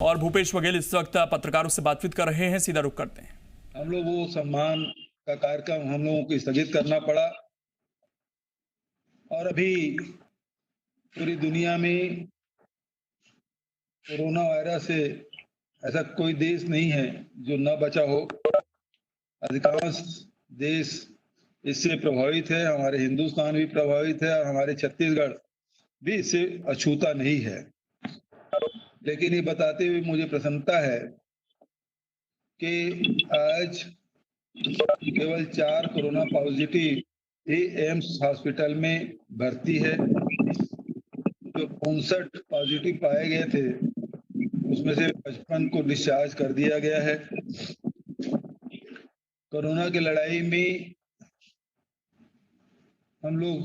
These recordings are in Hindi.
और भूपेश बघेल इस वक्त पत्रकारों से बातचीत कर रहे हैं, सीधा रुख करते हैं। हम लोग वो सम्मान का कार्यक्रम हम लोगों को स्थगित करना पड़ा और अभी पूरी दुनिया में कोरोना वायरस से ऐसा कोई देश नहीं है जो न बचा हो। अधिकांश देश इससे प्रभावित है, हमारे हिंदुस्तान भी प्रभावित है और हमारे छत्तीसगढ़ भी इससे अछूता नहीं है। लेकिन ये बताते हुए मुझे प्रसन्नता है कि आज केवल 4 कोरोना पॉजिटिव ही एम्स हॉस्पिटल में भर्ती है। जो 59 पॉजिटिव पाए गए थे उसमें से 55 को डिस्चार्ज कर दिया गया है। कोरोना की लड़ाई में हम लोग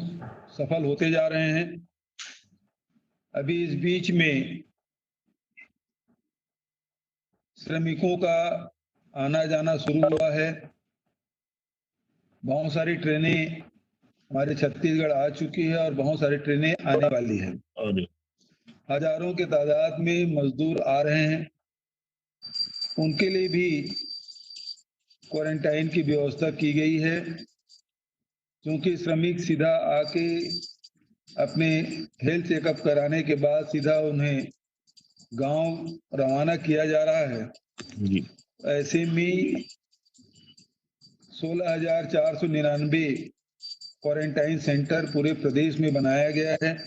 सफल होते जा रहे हैं। अभी इस बीच में श्रमिकों का आना जाना शुरू हुआ है। बहुत सारी ट्रेनें हमारे छत्तीसगढ़ आ चुकी है और बहुत सारी ट्रेनें आने वाली है। हजारों के तादाद में मजदूर आ रहे हैं, उनके लिए भी क्वारंटाइन की व्यवस्था की गई है, क्योंकि श्रमिक सीधा आके अपने हेल्थ चेकअप कराने के बाद सीधा उन्हें गांव रवाना किया जा रहा है। जी। ऐसे में 16,499 क्वारंटाइन सेंटर पूरे प्रदेश में बनाया गया है।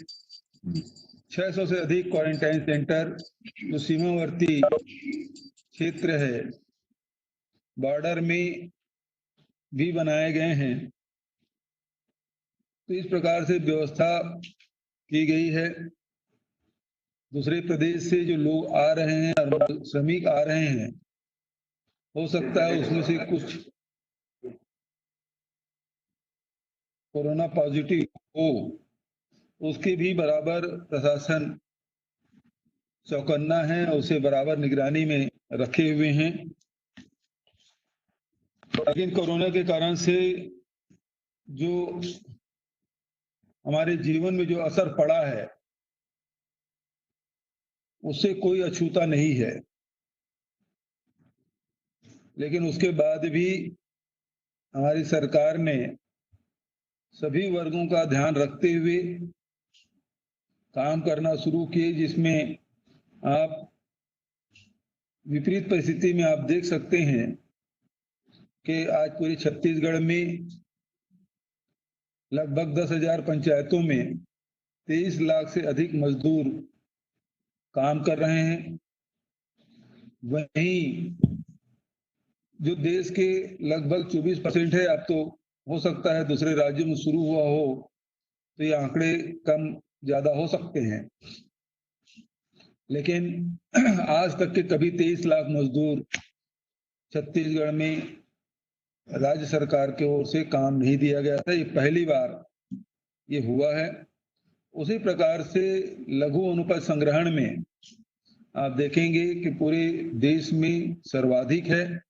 600 से अधिक क्वारंटाइन सेंटर जो सीमावर्ती क्षेत्र है, बॉर्डर में भी बनाए गए हैं। तो इस प्रकार से व्यवस्था की गई है। दूसरे प्रदेश से जो लोग आ रहे हैं और श्रमिक आ रहे हैं, हो सकता है उसमें से कुछ कोरोना पॉजिटिव हो, उसके भी बराबर प्रशासन चौकन्ना है, उसे बराबर निगरानी में रखे हुए हैं। लेकिन कोरोना के कारण से जो हमारे जीवन में जो असर पड़ा है उससे कोई अछूता नहीं है। लेकिन उसके बाद भी हमारी सरकार ने सभी वर्गों का ध्यान रखते हुए काम करना शुरू किए, जिसमें आप विपरीत परिस्थिति में आप देख सकते हैं कि आज पूरे छत्तीसगढ़ में लगभग 10,000 पंचायतों में 23 लाख से अधिक मजदूर काम कर रहे हैं। वहीं जो देश के लगभग 24% है, अब तो हो सकता है दूसरे राज्यों में शुरू हुआ हो तो ये आंकड़े कम ज्यादा हो सकते हैं, लेकिन आज तक के कभी 23 लाख मजदूर छत्तीसगढ़ में राज्य सरकार की ओर से काम नहीं दिया गया था। ये पहली बार ये हुआ है। उसी प्रकार से लघु अनुपज संग्रहण में आप देखेंगे कि पूरे देश में सर्वाधिक है।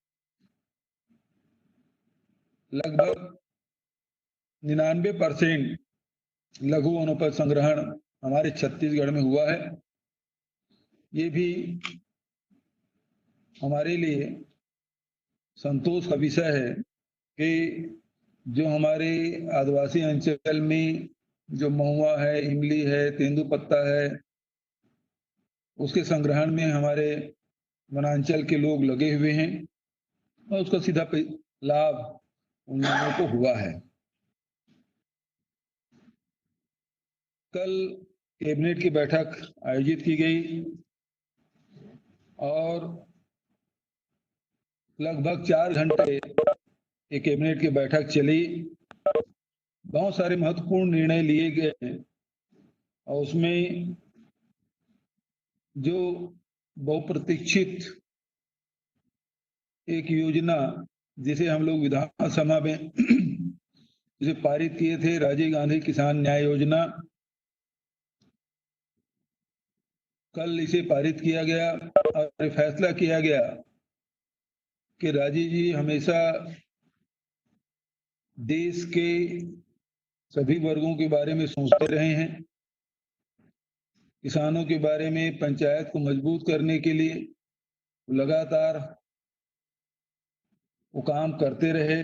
लगभग 99% लघु अनुपज संग्रहण हमारे छत्तीसगढ़ में हुआ है। ये भी हमारे लिए संतोष का विषय है कि जो हमारे आदिवासी अंचल में जो महुआ है, इमली है, तेंदुपत्ता है, उसके संग्रहण में हमारे वनांचल के लोग लगे हुए हैं और उसका सीधा लाभ उन लोगों को हुआ है। कल कैबिनेट की बैठक आयोजित की गई और लगभग 4 घंटे ये कैबिनेट की बैठक चली। बहुत सारे महत्वपूर्ण निर्णय लिए गए और उसमें जो बहुप्रतीक्षित एक योजना जिसे हम लोग विधानसभा में जिसे पारित किए थे, राजीव गांधी किसान न्याय योजना, कल इसे पारित किया गया और फैसला किया गया कि राजीव जी हमेशा देश के सभी वर्गों के बारे में सोचते रहे हैं। किसानों के बारे में पंचायत को मजबूत करने के लिए लगातार वो काम करते रहे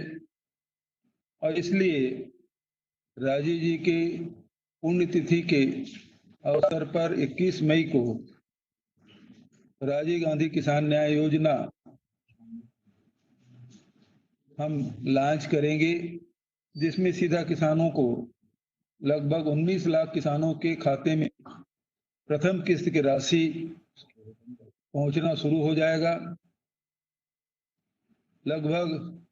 और इसलिए राजीव जी के पुण्यतिथि के अवसर पर 21 मई को राजीव गांधी किसान न्याय योजना हम लॉन्च करेंगे, जिसमें सीधा किसानों को लगभग 19 लाख किसानों के खाते में प्रथम किस्त की राशि पहुंचना शुरू हो जाएगा। लगभग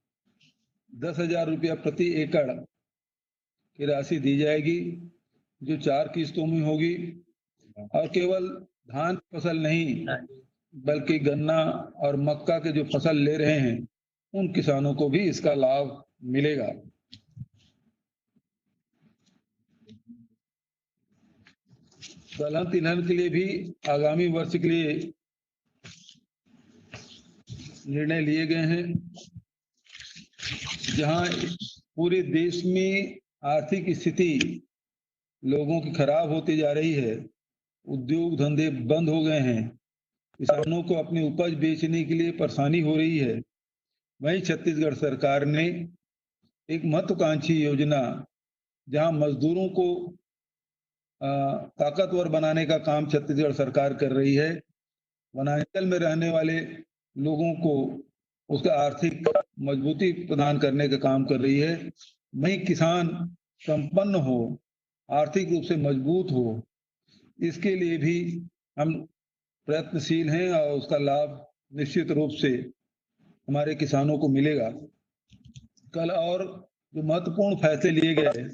10,000 रुपया प्रति एकड़ की राशि दी जाएगी, जो 4 किस्तों में होगी और केवल धान फसल नहीं बल्कि गन्ना और मक्का के जो फसल ले रहे हैं उन किसानों को भी इसका लाभ मिलेगा। दलहन तिलहन के लिए भी आगामी वर्ष के लिए निर्णय लिए गए हैं, जहां पूरे देश में आर्थिक स्थिति लोगों की खराब होती जा रही है, उद्योग धंधे बंद हो गए हैं, किसानों को अपनी उपज बेचने के लिए परेशानी हो रही है। वहीं छत्तीसगढ़ सरकार ने एक महत्वाकांक्षी योजना, जहां मजदूरों को ताकतवर बनाने का काम छत्तीसगढ़ सरकार कर रही है, वनांचल में रहने वाले लोगों को उसका आर्थिक मजबूती प्रदान करने का काम कर रही है। वहीं किसान संपन्न हो, आर्थिक रूप से मजबूत हो, इसके लिए भी हम प्रयत्नशील हैं और उसका लाभ निश्चित रूप से हमारे किसानों को मिलेगा। कल और जो महत्वपूर्ण फैसले लिए गए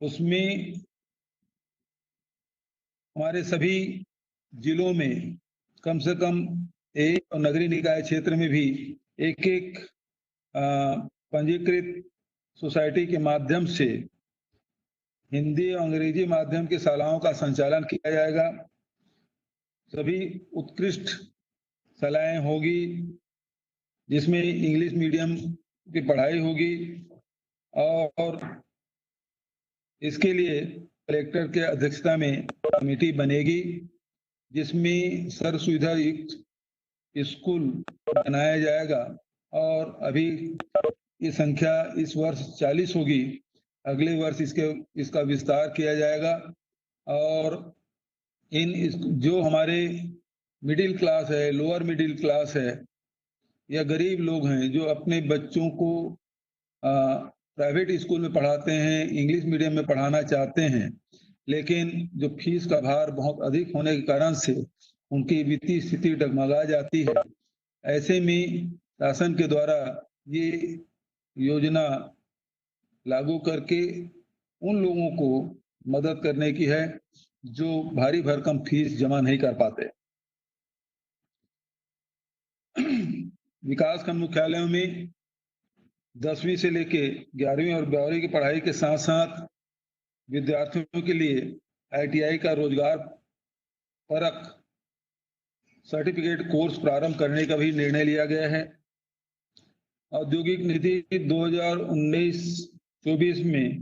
उसमें हमारे सभी जिलों में कम से कम एक और नगरीय निकाय क्षेत्र में भी एक पंजीकृत सोसाइटी के माध्यम से हिंदी और अंग्रेजी माध्यम के शालाओं का संचालन किया जाएगा। सभी उत्कृष्ट शालाएं होगी जिसमें इंग्लिश मीडियम की पढ़ाई होगी और इसके लिए कलेक्टर के अध्यक्षता में कमेटी बनेगी, जिसमें सर्व सुविधा युक्त स्कूल बनाया जाएगा और अभी ये संख्या इस वर्ष 40 होगी, अगले वर्ष इसका विस्तार किया जाएगा और जो हमारे मिडिल क्लास है, लोअर मिडिल क्लास है या गरीब लोग हैं जो अपने बच्चों को प्राइवेट स्कूल में पढ़ाते हैं, इंग्लिश मीडियम में पढ़ाना चाहते हैं, लेकिन जो फीस का भार बहुत अधिक होने के कारण से उनकी वित्तीय स्थिति डगमगा जाती है। ऐसे में शासन के द्वारा ये योजना लागू करके उन लोगों को मदद करने की है जो भारी भरकम फीस जमा नहीं कर पाते। विकासखंड मुख्यालयों में 10वीं से लेके 11वीं और 12वीं की पढ़ाई के साथ साथ विद्यार्थियों के लिए ITI का रोजगार परक सर्टिफिकेट कोर्स प्रारंभ करने का भी निर्णय लिया गया है। औद्योगिक नीति 2019-24 में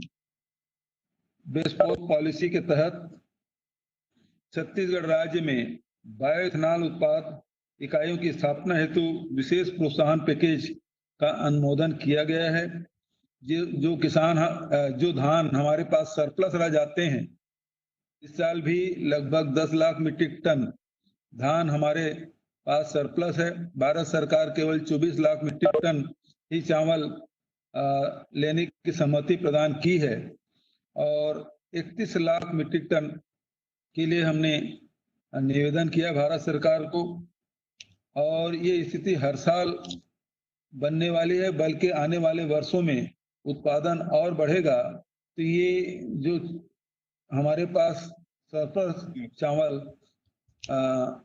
बेस्पोक पॉलिसी के तहत छत्तीसगढ़ राज्य में बायोइथेनॉल उत्पाद इकाइयों की स्थापना हेतु विशेष प्रोत्साहन पैकेज का अनुमोदन किया गया है। जो धान हमारे पास सरप्लस रह जाते हैं, इस साल भी लगभग 10 लाख मीट्रिक टन धान हमारे पास सरप्लस है। भारत सरकार केवल 24 लाख मीट्रिक टन ही चावल लेने की सहमति प्रदान की है और 31 लाख मीट्रिक टन के लिए हमने निवेदन किया भारत सरकार को और ये स्थिति हर साल बनने वाली है, बल्कि आने वाले वर्षों में उत्पादन और बढ़ेगा। तो ये जो हमारे पास सरप्लस चावल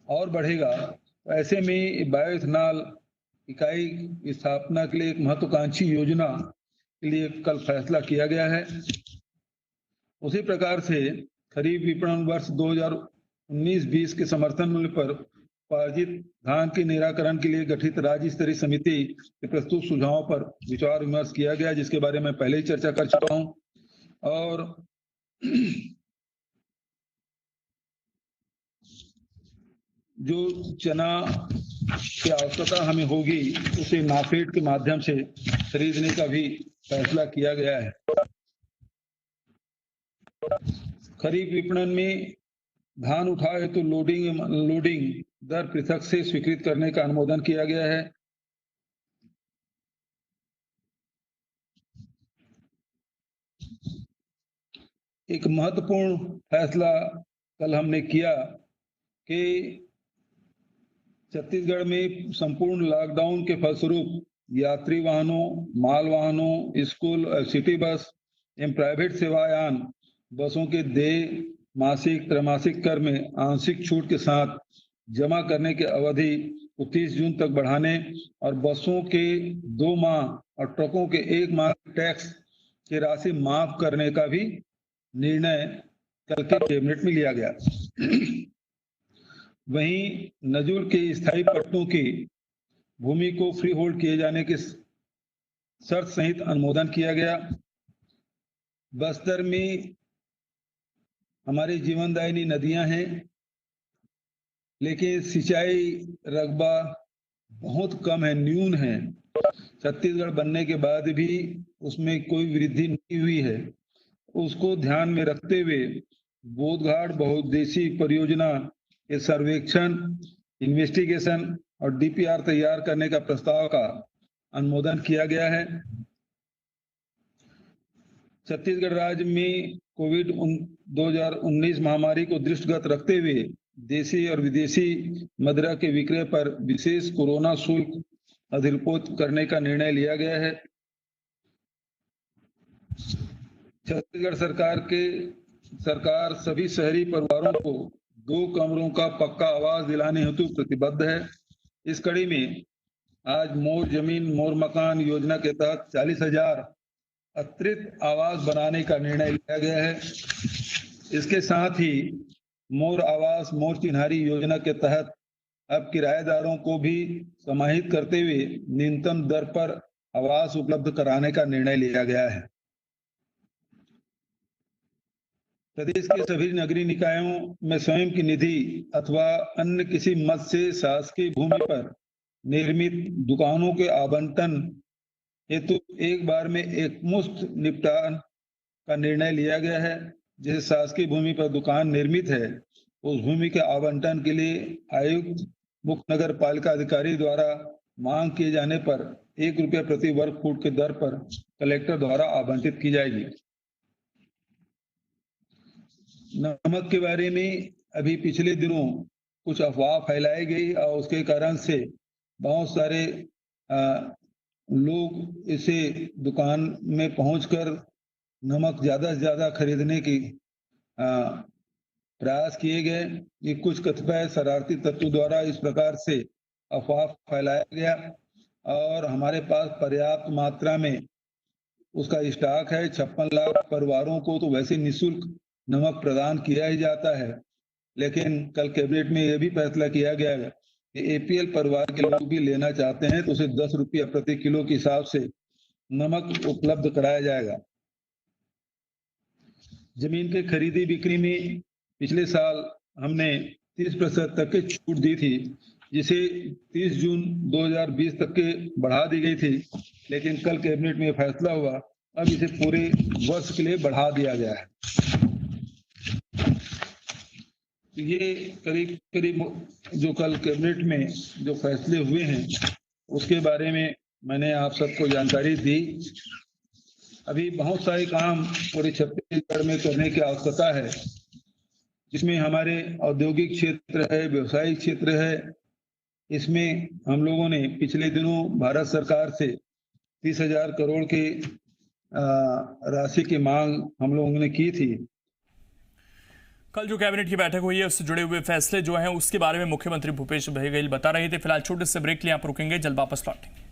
और बढ़ेगा, ऐसे में बायोइथेनॉल इकाई की स्थापना के लिए एक महत्वाकांक्षी योजना के लिए कल फैसला किया गया है। उसी प्रकार से खरीफ विपणन वर्ष 2019-20 के समर्थन मूल्य पर उपार्जित धान के निराकरण के लिए गठित राज्य स्तरीय समिति के प्रस्तुत सुझावों पर विचार विमर्श किया गया, जिसके बारे में पहले ही चर्चा कर चुका हूं। और जो चना की आवश्यकता हमें होगी उसे नाफेड के माध्यम से खरीदने का भी फैसला किया गया है। खरीफ विपणन में धान उठाव हेतु लोडिंग दर पृथक से स्वीकृत करने का अनुमोदन किया गया है। एक महत्वपूर्ण फैसला कल हमने किया कि छत्तीसगढ़ में संपूर्ण लॉकडाउन के फलस्वरूप यात्री वाहनों, माल वाहनों, स्कूल, सिटी बस एवं प्राइवेट सेवायान बसों के देय मासिक त्रैमासिक कर में आंशिक छूट के साथ जमा करने की अवधि 30 जून तक बढ़ाने और बसों के 2 माह और ट्रकों के 1 माह टैक्स की राशि माफ करने का भी निर्णय कल के कैबिनेट में लिया गया। वहीं नजूल के स्थायी पट्टों की भूमि को फ्री होल्ड किए जाने की शर्त सहित अनुमोदन किया गया। बस्तर में हमारी जीवनदायिनी नदियां हैं, लेकिन सिंचाई रकबा बहुत कम है, न्यून है। छत्तीसगढ़ बनने के बाद भी उसमें कोई वृद्धि नहीं हुई है। उसको ध्यान में रखते हुए बोधघाट बहुउद्देशीय परियोजना के सर्वेक्षण, इन्वेस्टिगेशन और डीपीआर तैयार करने का प्रस्ताव का अनुमोदन किया गया है। छत्तीसगढ़ राज्य में कोविड 2019 महामारी को दृष्टिगत रखते हुए देशी और विदेशी मदिरा के विक्रय पर विशेष कोरोना शुल्क अधिरोपित करने का निर्णय लिया गया है। छत्तीसगढ़ सरकार सभी शहरी परिवारों को 2 कमरों का पक्का आवास दिलाने हेतु प्रतिबद्ध है। इस कड़ी में आज मोर जमीन मोर मकान योजना के तहत 40,000 अतिरिक्त आवास बनाने का निर्णय लिया गया है। इसके साथ ही मोर आवास मोर चिन्हारी योजना के तहत अब किराएदारों को भी समाहित करते हुए न्यूनतम दर पर आवास उपलब्ध कराने का निर्णय लिया गया है। प्रदेश के सभी नगरीय निकायों में स्वयं की निधि अथवा अन्य किसी मद से शासकीय भूमि पर निर्मित दुकानों के आवंटन हेतु एक बार में एकमुश्त निपटान का निर्णय लिया गया है। जिस शासकीय भूमि पर दुकान निर्मित है उस भूमि के आवंटन के लिए आयुक्त मुख्य नगर पालिका अधिकारी द्वारा मांग किए जाने पर 1 रुपया प्रति वर्ग फुट के दर पर कलेक्टर द्वारा आवंटित की जाएगी। नमक के बारे में अभी पिछले दिनों कुछ अफवाह फैलाई गई और उसके कारण से बहुत सारे लोग इसे दुकान में पहुंचकर नमक ज्यादा से ज्यादा खरीदने की प्रयास किए गए। ये कुछ कतिपय शरारती तत्वों द्वारा इस प्रकार से अफवाह फैलाया गया और हमारे पास पर्याप्त मात्रा में उसका स्टॉक है। 56 लाख परिवारों को तो वैसे निःशुल्क नमक प्रदान किया ही जाता है, लेकिन कल कैबिनेट में यह भी फैसला किया गया है कि एपीएल परिवार के लोग भी लेना चाहते हैं तो उसे 10 रुपया प्रति किलो के हिसाब से नमक उपलब्ध कराया जाएगा। जमीन के खरीदी बिक्री में पिछले साल हमने 30% तक की छूट दी थी, जिसे 30 जून 2020 तक के बढ़ा दी गई थी, लेकिन कल कैबिनेट में फैसला हुआ अब इसे पूरे वर्ष के लिए बढ़ा दिया गया है। ये करीब जो कल कैबिनेट में जो फैसले हुए हैं उसके बारे में मैंने आप सबको जानकारी दी। अभी बहुत सारे काम पूरे छत्तीसगढ़ में करने की आवश्यकता है, जिसमें हमारे औद्योगिक क्षेत्र है, व्यवसायिक क्षेत्र है। इसमें हम लोगों ने पिछले दिनों भारत सरकार से 30,000 करोड़ की राशि की मांग हम लोगों ने की थी। कल जो कैबिनेट की बैठक हुई है उससे जुड़े हुए फैसले जो हैं उसके बारे में मुख्यमंत्री भूपेश बघेल बता रहे थे। फिलहाल छोटे से ब्रेक के लिए आप रुकेंगे, जल्द वापस लौटेंगे।